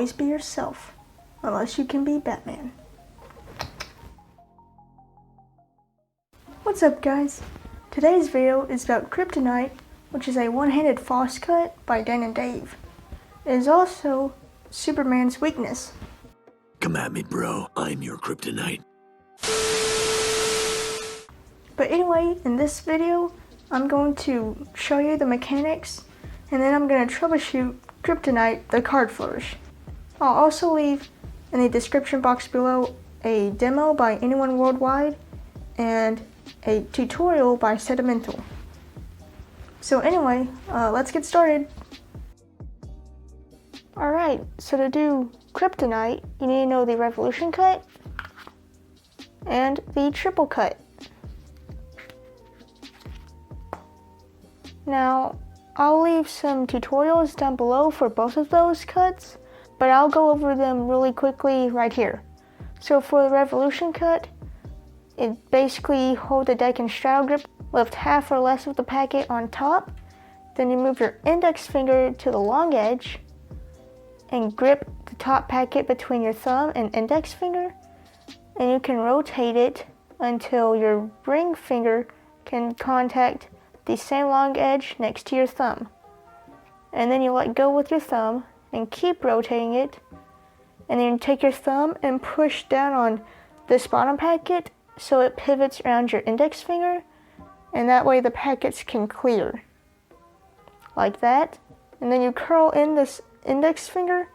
always be yourself, unless you can be Batman. What's up, guys? Today's video is about Kryptonite, which is a one-handed floss cut by Dan and Dave. It is also Superman's weakness. Come at me, bro. I'm your Kryptonite. But anyway, in this video, I'm going to show you the mechanics, and then I'm going to troubleshoot Kryptonite, the card flourish. I'll also leave in the description box below a demo by Anyone Worldwide and a tutorial by Sedimental. So anyway, let's get started. Alright, so to do Kryptonite, you need to know the revolution cut and the triple cut. Now, I'll leave some tutorials down below for both of those cuts, but I'll go over them really quickly right here. So for the revolution cut, it basically hold the deck in straddle grip, lift half or less of the packet on top, then you move your index finger to the long edge and grip the top packet between your thumb and index finger, and you can rotate it until your ring finger can contact the same long edge next to your thumb. And then you let go with your thumb and keep rotating it, and then you take your thumb and push down on this bottom packet so it pivots around your index finger, and that way the packets can clear. Like that. And then you curl in this index finger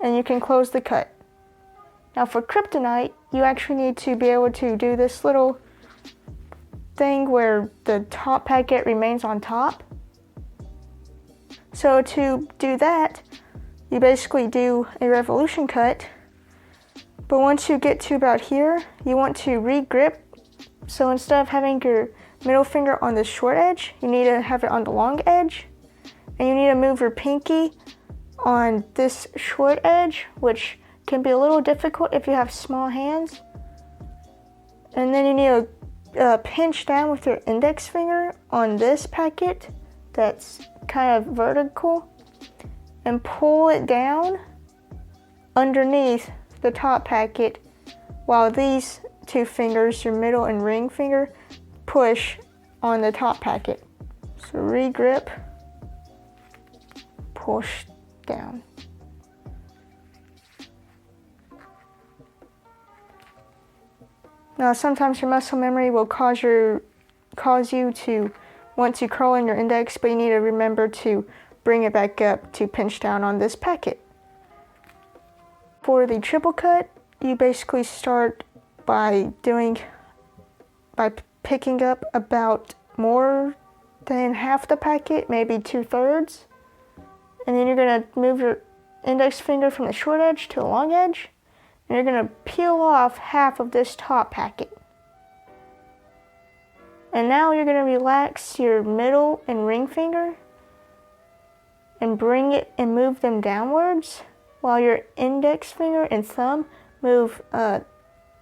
and you can close the cut. Now for Kryptonite, you actually need to be able to do this little thing where the top packet remains on top. So to do that, you basically do a revolution cut, but once you get to about here, you want to re-grip. So instead of having your middle finger on the short edge, you need to have it on the long edge, and you need to move your pinky on this short edge, which can be a little difficult if you have small hands. And then you need to pinch down with your index finger on this packet that's kind of vertical and pull it down underneath the top packet, while these two fingers, your middle and ring finger, push on the top packet. So re-grip, push down. Now sometimes your muscle memory will cause you to want to curl in your index, but you need to remember to bring it back up to pinch down on this packet. For the triple cut, you basically start by picking up about more than half the packet, maybe 2/3, and then you're going to move your index finger from the short edge to the long edge, and you're going to peel off half of this top packet. And now you're going to relax your middle and ring finger and bring it and move them downwards, while your index finger and thumb move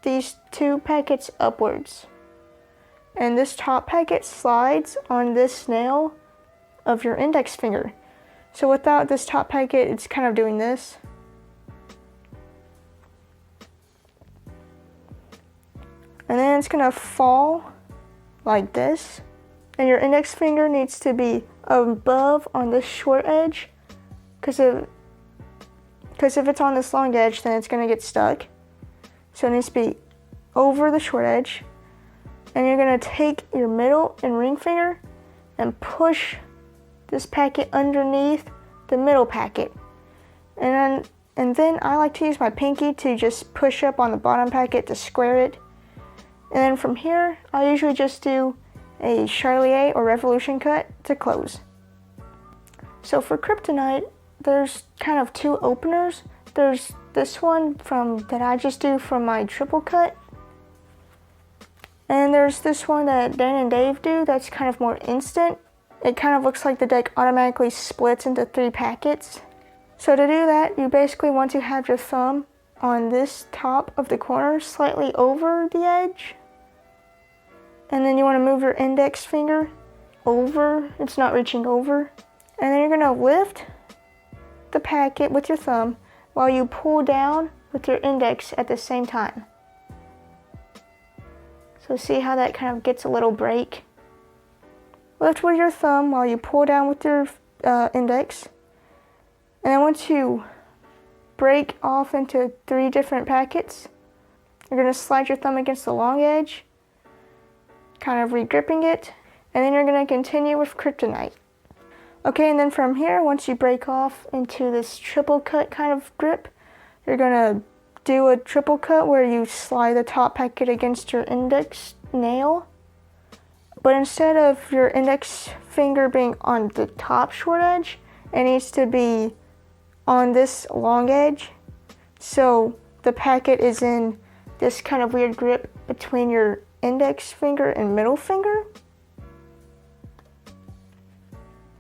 these two packets upwards. And this top packet slides on this nail of your index finger. So without this top packet, it's kind of doing this. And then it's gonna fall like this. And your index finger needs to be above on this short edge, because if it's on this long edge, then it's gonna get stuck. So it needs to be over the short edge. And you're gonna take your middle and ring finger and push this packet underneath the middle packet. And then I like to use my pinky to just push up on the bottom packet to square it. And then from here, I usually just do a Charlier or revolution cut to close. So for Kryptonite, there's kind of two openers. There's this one that I just do from my triple cut. And there's this one that Dan and Dave do that's kind of more instant. It kind of looks like the deck automatically splits into 3 packets. So to do that, you basically want to have your thumb on this top of the corner slightly over the edge. And then you want to move your index finger over, it's not reaching over. And then you're going to lift the packet with your thumb while you pull down with your index at the same time. So see how that kind of gets a little break? Lift with your thumb while you pull down with your index. And then once you break off into 3 different packets, you're going to slide your thumb against the long edge, kind of re-gripping it, and then you're going to continue with Kryptonite. Okay, and then from here, once you break off into this triple cut kind of grip, you're going to do a triple cut where you slide the top packet against your index nail. But instead of your index finger being on the top short edge, it needs to be on this long edge. So the packet is in this kind of weird grip between your index finger and middle finger.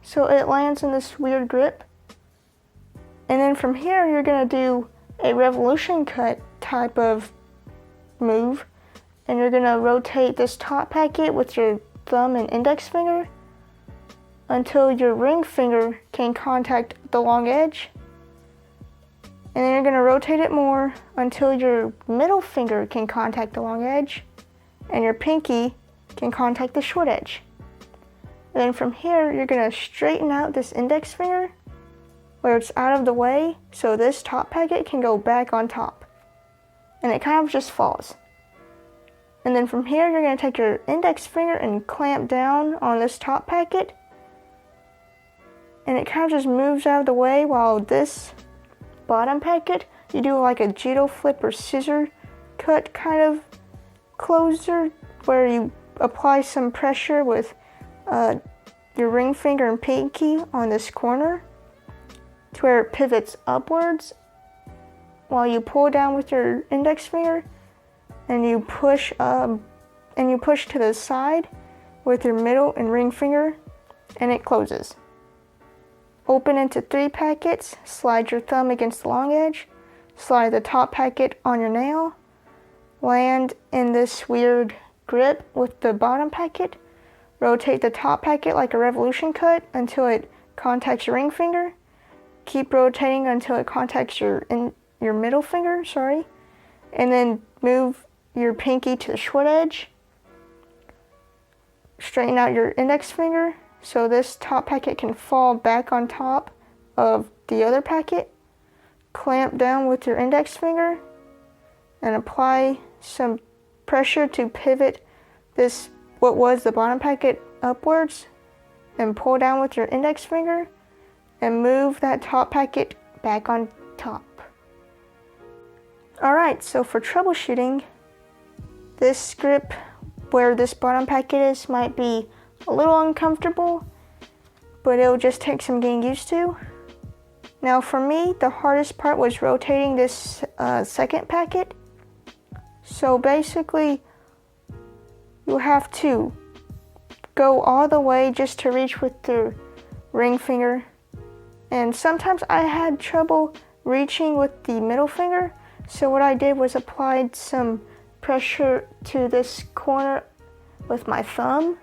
So it lands in this weird grip. And then from here, you're gonna do a revolution cut type of move. And you're gonna rotate this top packet with your thumb and index finger until your ring finger can contact the long edge. And then you're gonna rotate it more until your middle finger can contact the long edge and your pinky can contact the short edge. And then from here, you're gonna straighten out this index finger where it's out of the way so this top packet can go back on top. And it kind of just falls. And then from here, you're gonna take your index finger and clamp down on this top packet. And it kind of just moves out of the way while this bottom packet, you do like a judo flip or scissor cut kind of closer where you apply some pressure with your ring finger and pinky on this corner to where it pivots upwards while you pull down with your index finger and you push to the side with your middle and ring finger and it closes. Open into 3 packets, slide your thumb against the long edge, slide the top packet on your nail, land in this weird grip with the bottom packet, rotate the top packet like a revolution cut until it contacts your ring finger, keep rotating until it contacts your middle finger, and then move your pinky to the short edge, straighten out your index finger, so this top packet can fall back on top of the other packet. Clamp down with your index finger and apply some pressure to pivot this, what was the bottom packet, upwards, and pull down with your index finger and move that top packet back on top. Alright, so for troubleshooting, this grip where this bottom packet is might be a little uncomfortable, but it'll just take some getting used to. Now for me, the hardest part was rotating this second packet. So basically, you have to go all the way just to reach with the ring finger. And sometimes I had trouble reaching with the middle finger. So what I did was applied some pressure to this corner with my thumb.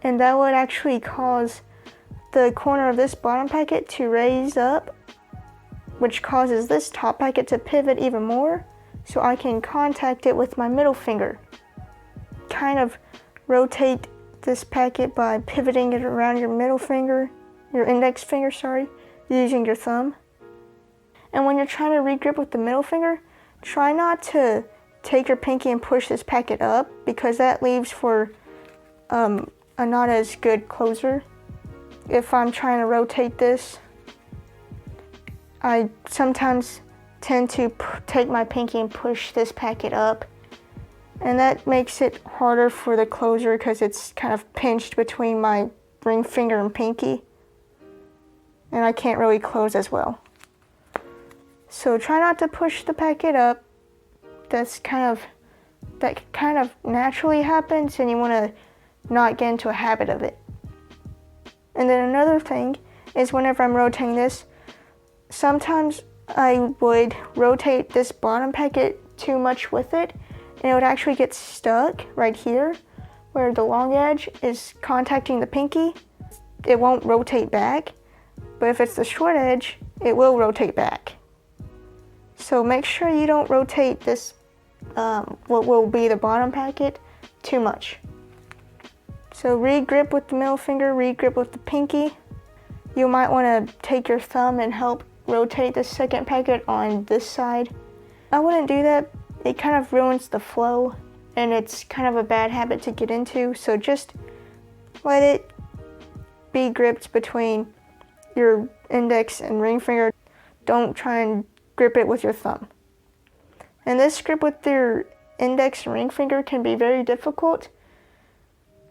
And that would actually cause the corner of this bottom packet to raise up, which causes this top packet to pivot even more, so I can contact it with my middle finger. Kind of rotate this packet by pivoting it around your middle finger, your index finger, using your thumb. And when you're trying to regrip with the middle finger, try not to take your pinky and push this packet up, because that leaves for a not as good closer. If I'm trying to rotate this, I sometimes tend to take my pinky and push this packet up, and that makes it harder for the closer because it's kind of pinched between my ring finger and pinky, and I can't really close as well. So try not to push the packet up. That kind of naturally happens, and you want to not get into a habit of it. And then another thing is whenever I'm rotating this, sometimes I would rotate this bottom packet too much with it, and it would actually get stuck right here where the long edge is contacting the pinky. It won't rotate back, but if it's the short edge, it will rotate back. So make sure you don't rotate this, what will be the bottom packet, too much. So re-grip with the middle finger, re-grip with the pinky. You might want to take your thumb and help rotate the second packet on this side. I wouldn't do that. It kind of ruins the flow and it's kind of a bad habit to get into. So just let it be gripped between your index and ring finger. Don't try and grip it with your thumb. And this grip with your index and ring finger can be very difficult.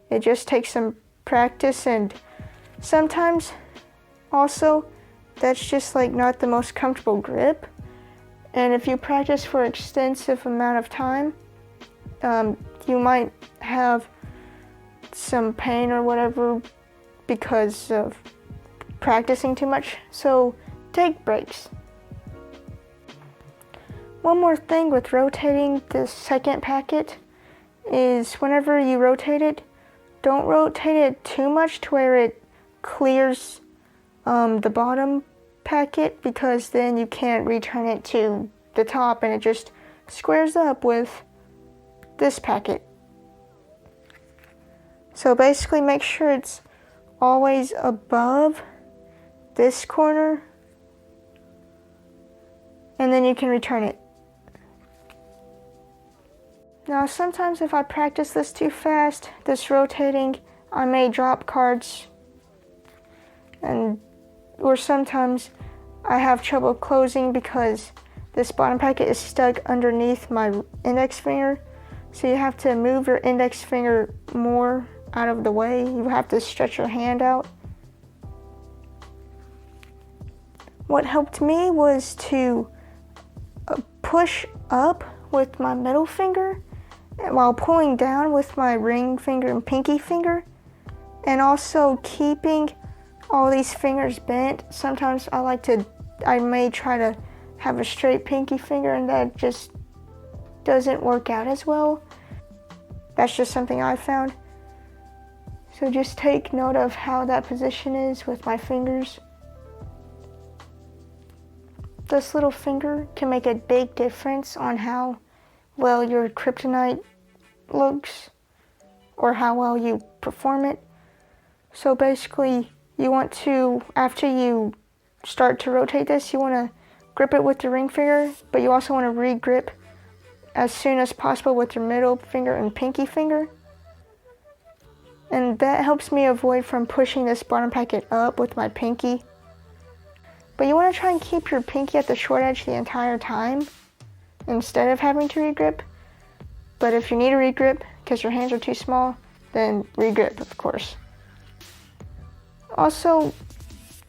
It just takes some practice, and sometimes also that's just like not the most comfortable grip. And if you practice for an extensive amount of time, you might have some pain or whatever because of practicing too much. So take breaks. One more thing with rotating the second packet is whenever you rotate it, don't rotate it too much to where it clears the bottom packet, because then you can't return it to the top and it just squares up with this packet. So basically make sure it's always above this corner and then you can return it. Now sometimes if I practice this too fast, this rotating, I may drop cards, or sometimes I have trouble closing because this bottom packet is stuck underneath my index finger. So you have to move your index finger more out of the way. You have to stretch your hand out. What helped me was to push up with my middle finger while pulling down with my ring finger and pinky finger, and also keeping all these fingers bent. Sometimes I may try to have a straight pinky finger and that just doesn't work out as well. That's just something I found. So just take note of how that position is with my fingers. This little finger can make a big difference on how well your Kryptonite looks or how well you perform it. So basically you want to, after you start to rotate this, you want to grip it with your ring finger, but you also want to re-grip as soon as possible with your middle finger and pinky finger. And that helps me avoid from pushing this bottom packet up with my pinky. But you want to try and keep your pinky at the short edge the entire time instead of having to re-grip. But if you need to re-grip because your hands are too small, then re-grip, of course. Also,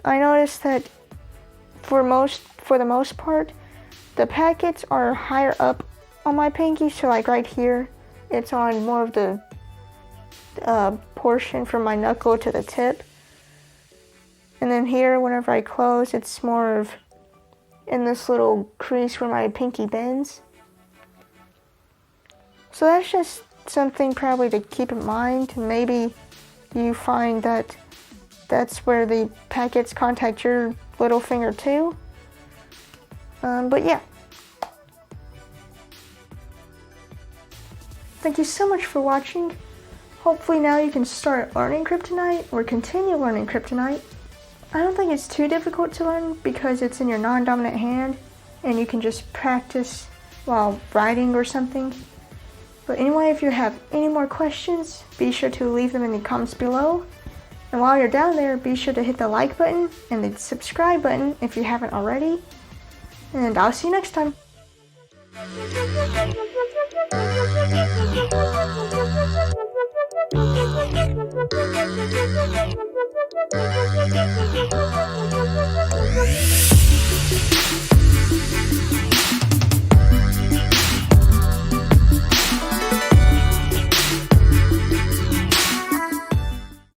I noticed that for the most part, the packets are higher up on my pinky. So like right here, it's on more of the portion from my knuckle to the tip. And then here, whenever I close, it's more of in this little crease where my pinky bends. So that's just something probably to keep in mind. Maybe you find that that's where the packets contact your little finger too. But yeah. Thank you so much for watching. Hopefully now you can start learning Kryptonite or continue learning Kryptonite. I don't think it's too difficult to learn because it's in your non-dominant hand and you can just practice while writing or something. But anyway, if you have any more questions, be sure to leave them in the comments below. And while you're down there, be sure to hit the like button and the subscribe button if you haven't already. And I'll see you next time.